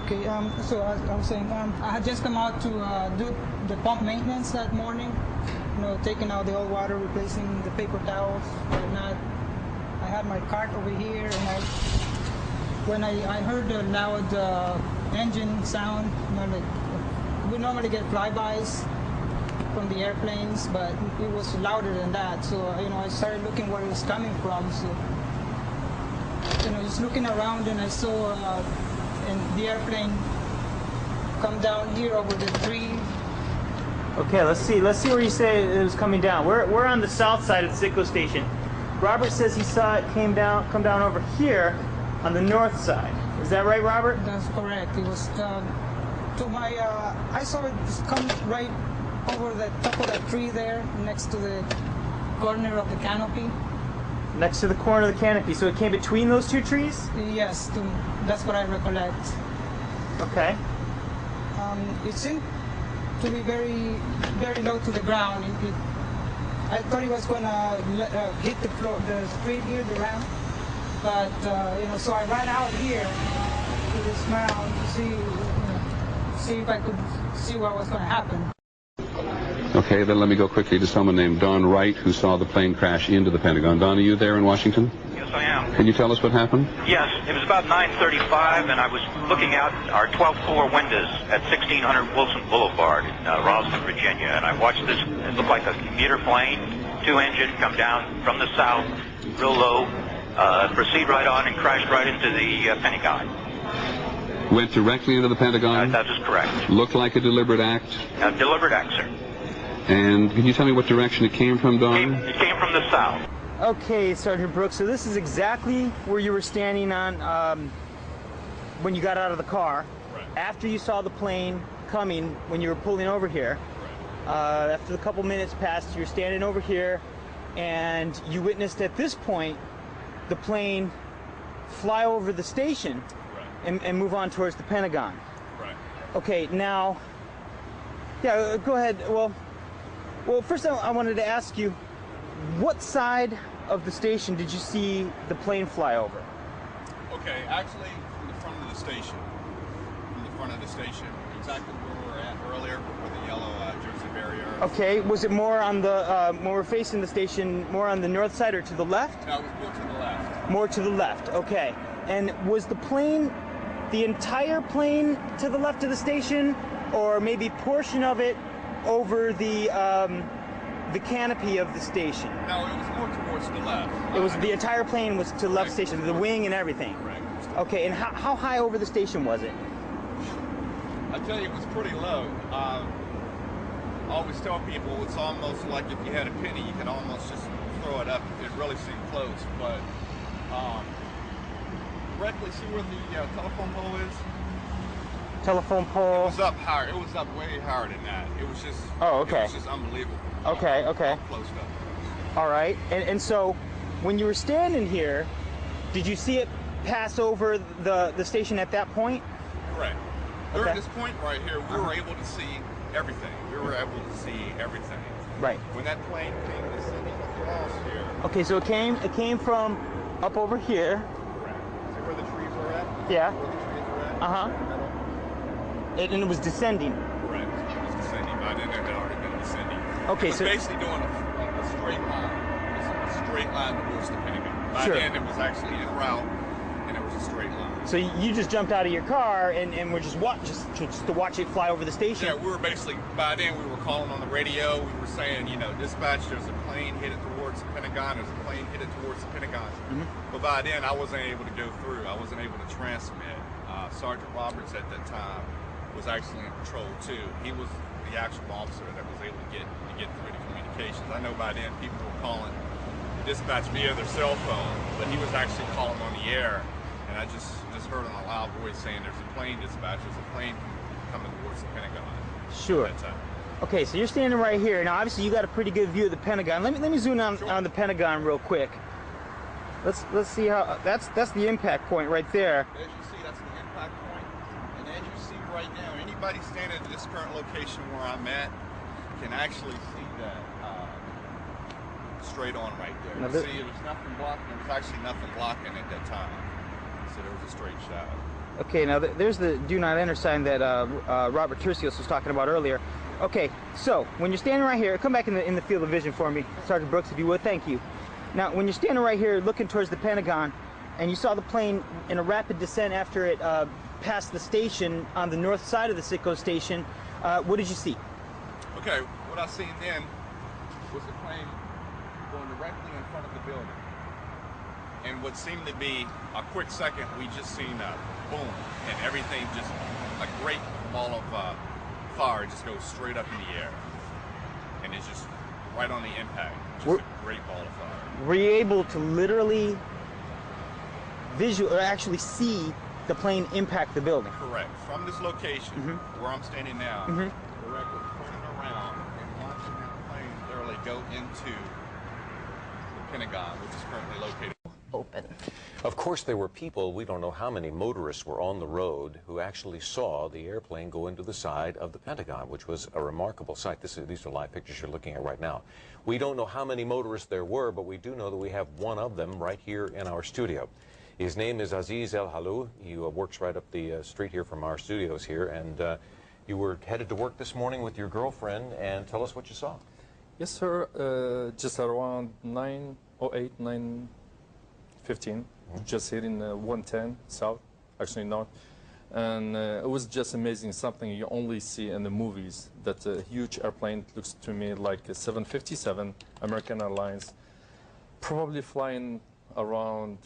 Okay, so I was saying, I had just come out to do the pump maintenance that morning, taking out the old water, replacing the paper towels, whatnot. I had my cart over here, and when I heard the loud engine sound, we normally get flybys from the airplanes, but it was louder than that. So I started looking where it was coming from. So just looking around, and I saw the airplane come down here over the tree. Okay, let's see where you say it was coming down. We're on the south side of the Citgo station. Robert says he saw it come down over here on the north side. Is that right, Robert? That's correct. It was to my. I saw it just come right over the top of that tree there, next to the corner of the canopy. Next to the corner of the canopy. So it came between those two trees? Yes, that's what I recollect. Okay. It seemed to be very, very low to the ground. I thought it was going to hit the floor, the street here, the ramp. But so I ran out here to this mound to see if I could see what was going to happen. Okay, then let me go quickly to someone named Don Wright, who saw the plane crash into the Pentagon. Don, are you there in Washington? Yes, I am. Can you tell us what happened? Yes, it was about 9:35, and I was looking out our 12th floor windows at 1600 Wilson Boulevard in Roswell, Virginia, and I watched this. It looked like a commuter plane, two-engine, come down from the south, real low, proceed right on, and crashed right into the Pentagon. Went directly into the Pentagon? That is correct. Looked like a deliberate act? A deliberate act, sir. And can you tell me what direction it came from, Don? It came from the south. Okay, Sergeant Brooks, so this is exactly where you were standing on when you got out of the car. Right. After you saw the plane coming, when you were pulling over here. Right. After a couple minutes passed, you were standing over here, and you witnessed at this point the plane fly over the station. Right. And move on towards the Pentagon. Right. Okay, now, yeah, go ahead. Well, first I wanted to ask you, what side of the station did you see the plane fly over? Okay, actually, from the front of the station. Exactly where we were at earlier, where the yellow Jersey barrier. Okay, was it more on the, when we're facing the station, more on the north side or to the left? No, it was more to the left. More to the left, okay. And was the plane, the entire plane to the left of the station, or maybe portion of it over the canopy of the station? No, it was more towards the left. It was the entire plane was to the left station, the wing and everything. Correct. Okay, and how high over the station was it? I tell you, it was pretty low. I always tell people it's almost like if you had a penny, you could almost just throw it up. It really seemed close, but directly see where the telephone pole is? Telephone pole. It was up higher. It was up way higher than that. It was just. Oh, okay. It was just unbelievable. Okay. How close up. All right. And so, when you were standing here, did you see it pass over the station at that point? Correct. Okay. During this point right here, we were able to see everything. Right. When that plane came descending across here. Okay, so it came from up over here. Correct. See where the trees are at? Yeah. Where the trees are at? And it was descending. Right. It was descending. By then it had already been descending. Okay, it was basically doing a straight line. It was a straight line towards the Pentagon. By Sure. then it was actually en route, and it was a straight line. So you just jumped out of your car and were just to watch it fly over the station? Yeah, we were basically, by then we were calling on the radio. We were saying, dispatch, there's a plane headed towards the Pentagon. There's a plane headed towards the Pentagon. Mm-hmm. But by then I wasn't able to go through. I wasn't able to transmit. Sergeant Roberts at that time was actually in patrol too. He was the actual officer that was able to get through the communications. I know by then people were calling the dispatch via their cell phone, but he was actually calling on the air. And I just heard on a loud voice saying, "There's a plane, dispatch. There's a plane coming towards the Pentagon." Sure. Okay, so you're standing right here. Now, obviously, you got a pretty good view of the Pentagon. Let me zoom on the Pentagon real quick. Let's see how that's the impact point right there. As you see, that's the impact point. And as you see right now, anybody standing at this current location where I'm at can actually see that straight on right there. You see, it was nothing blocking. There was actually nothing blocking at that time. So there was a straight shot. Okay, now there's the do not enter sign that Robert Tercios was talking about earlier. Okay, so when you're standing right here, come back in the field of vision for me, Sergeant Brooks, if you would. Thank you. Now, when you're standing right here looking towards the Pentagon, and you saw the plane in a rapid descent after it passed the station on the north side of the Sitco station, what did you see? Okay, what I seen then was the plane going directly in front of the building. And what seemed to be a quick second, we just seen a boom, and everything just, a great ball of fire just goes straight up in the air. And it's just right on the impact, just a great ball of fire. Were you able to literally actually see the plane impact the building? Correct. From this location, where I'm standing now, directly turning around and watching that plane literally go into the Pentagon, which is currently located open. Of course, there were people, we don't know how many motorists were on the road, who actually saw the airplane go into the side of the Pentagon, which was a remarkable sight. These are live pictures you're looking at right now. We don't know how many motorists there were, but we do know that we have one of them right here in our studio. His name is Aziz El Halou. He works right up the street here from our studios here, and you were headed to work this morning with your girlfriend, and tell us what you saw. Yes, sir. Just around 9:08, 9:15, just here in 110 South, actually north. And it was just amazing, something you only see in the movies. That a huge airplane, looks to me like a 757 American Airlines, probably flying around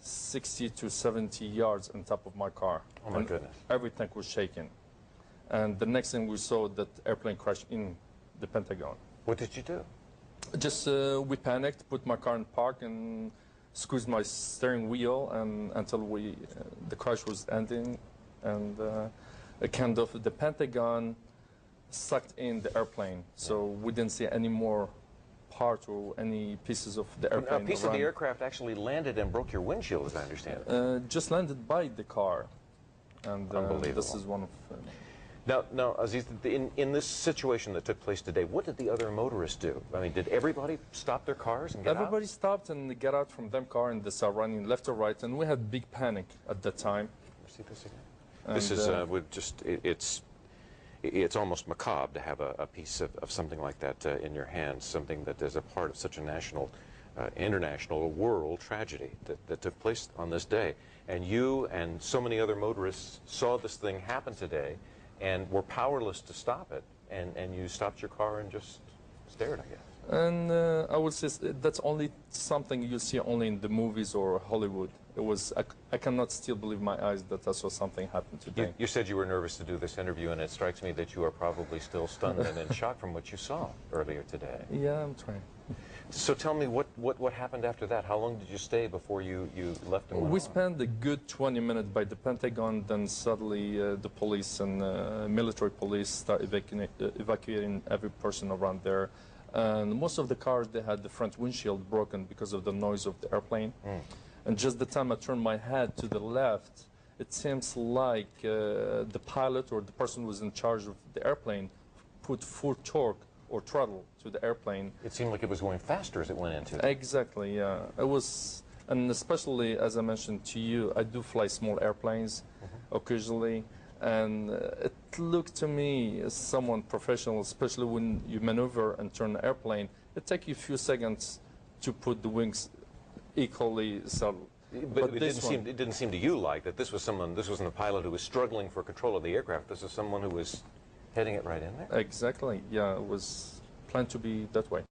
60 to 70 yards on top of my car. Oh my goodness. Everything was shaking. And the next thing we saw, that airplane crashed in the Pentagon. What did you do? Just we panicked, put my car in park, and squeezed my steering wheel, and until the crash was ending, and kind of the Pentagon sucked in the airplane, so we didn't see any more parts or any pieces of the airplane. A piece of the aircraft actually landed and broke your windshield, as I understand it. Just landed by the car, and this is one of. Now, Aziz, in this situation that took place today, what did the other motorists do? I mean, did everybody stop their cars and get out? Everybody stopped and got out from them car, and they started running left or right, and we had big panic at that time. See this again? This is it's almost macabre to have a piece of something like that in your hands, something that is a part of such a national, international, world tragedy that took place on this day. And you and so many other motorists saw this thing happen today and were powerless to stop it, and you stopped your car and just stared, I guess. And I would say that's only something you see only in the movies or Hollywood. It was, I cannot still believe my eyes that I saw something happen today. You said you were nervous to do this interview, and it strikes me that you are probably still stunned and in shock from what you saw earlier today. Yeah, I'm trying. So tell me, what happened after that? How long did you stay before you left and went We on? spent a good 20 minutes by the Pentagon, then suddenly the police and military police start evacuating every person around there. And most of the cars, they had the front windshield broken because of the noise of the airplane. And just the time I turned my head to the left, it seems like the pilot or the person who was in charge of the airplane put full torque or throttle to the airplane. It seemed like it was going faster as it went into it. Exactly, yeah. It was, and especially as I mentioned to you, I do fly small airplanes occasionally, and it looked to me as someone professional, especially when you maneuver and turn an airplane, it takes you a few seconds to put the wings equally settled. But it didn't seem to you like that this wasn't a pilot who was struggling for control of the aircraft. This is someone who was heading it right in there? Exactly, yeah, it was planned to be that way.